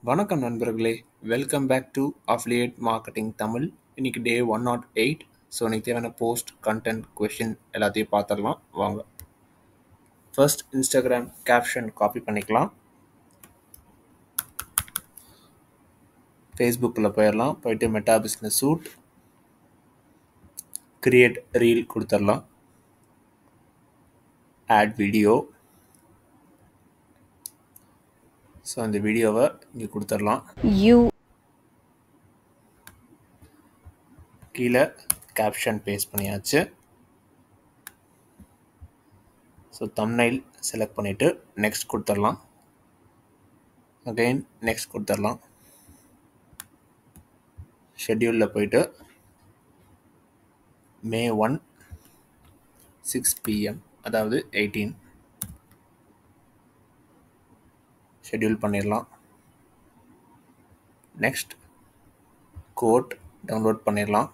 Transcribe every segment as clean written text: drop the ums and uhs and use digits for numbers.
வணக்கம் நண்பர்களே. Welcome back to affiliate marketing Tamil. இன்னைக்கு டே 108. ஸோ இன்னைக்கு தேவையான போஸ்ட் கண்டென்ட் கொஷின் எல்லாத்தையும் பார்த்துடலாம் வாங்க. ஃபர்ஸ்ட் இன்ஸ்டாகிராம் கேப்ஷன் காப்பி பண்ணிக்கலாம். ஃபேஸ்புக்கில் போயிடலாம். போயிட்டு Meta business suite create reel கொடுத்துடலாம். Ad video. ஸோ இந்த வீடியோவை இங்கே கொடுத்துடலாம். கீழே கேப்ஷன் பேஸ்ட் பண்ணியாச்சு. ஸோ தம்ப்நெயில் செலக்ட் பண்ணிவிட்டு நெக்ஸ்ட் கொடுத்துடலாம். அகைன் நெக்ஸ்ட் கொடுத்துடலாம். ஷெட்யூலில் போயிட்டு May 1 6 PM அதாவது 18 ஷெட்யூல் பண்ணிடலாம். நெக்ஸ்ட் கோட் டவுன்லோட் பண்ணிடலாம்.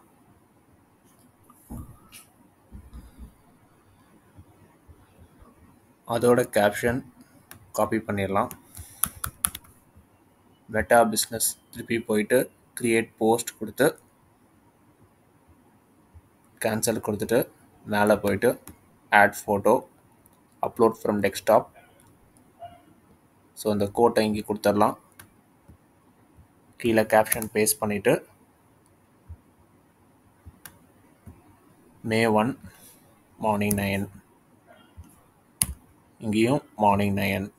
அதோட கேப்ஷன் காப்பி பண்ணிடலாம். மெட்டா பிஸ்னஸ் திருப்பி போயிட்டு கிரியேட் போஸ்ட் கொடுத்து கேன்சல் கொடுத்துட்டு மேலே போயிட்டு add photo upload from desktop. So இந்த கோட்டை இங்கே கொடுத்துடலாம். கீழே கேப்ஷன் பேஸ்ட் பண்ணிவிட்டு May 1 மார்னிங் 9 இங்கேயும் மார்னிங் 9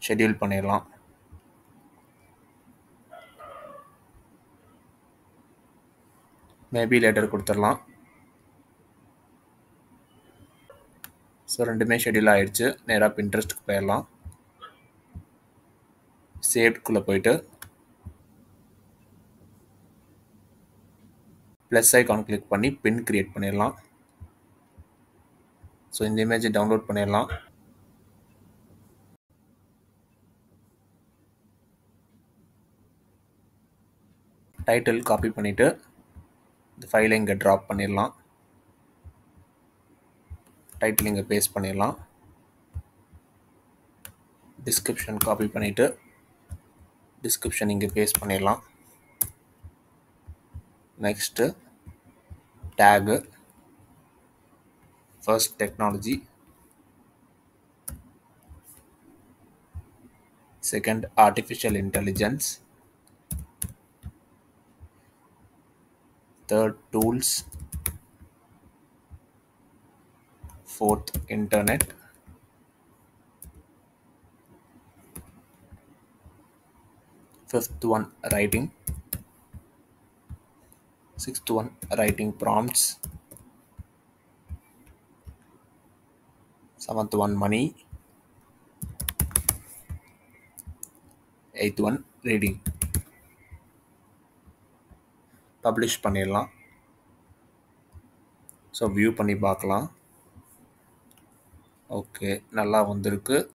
ஷெட்யூல் பண்ணிடலாம். மேபி லேட்டர் கொடுத்துடலாம். ஸோ ரெண்டுமே ஷெட்யூல் ஆகிடுச்சு. நேராக பின்ட்ரெஸ்ட்டுக்கு போயிடலாம். சேவ்ட்குள்ளே போயிட்டு ப்ளஸ் ஐக்கான் கிளிக் பண்ணி பின் கிரியேட் பண்ணிடலாம். ஸோ இந்த இமேஜை டவுன்லோட் பண்ணிடலாம். டைட்டில் காப்பி பண்ணிவிட்டு இந்த ஃபைலை இங்கே ட்ராப் பண்ணிடலாம். டைட்டில் இங்கே பேஸ்ட் பண்ணிடலாம். டிஸ்கிரிப்ஷன் காப்பி பண்ணிவிட்டு டிஸ்கிரிப்ஷன் இங்கே பேஸ்ட் பண்ணிடலாம். Next tag first technology, second artificial intelligence, third tools, fourth internet, fifth one writing, sixth one writing prompts, seventh one money, eighth one reading. Publish பண்ணிடலாம். So view பண்ணி பார்க்கலாம். Okay, நல்லா வந்திருக்கு.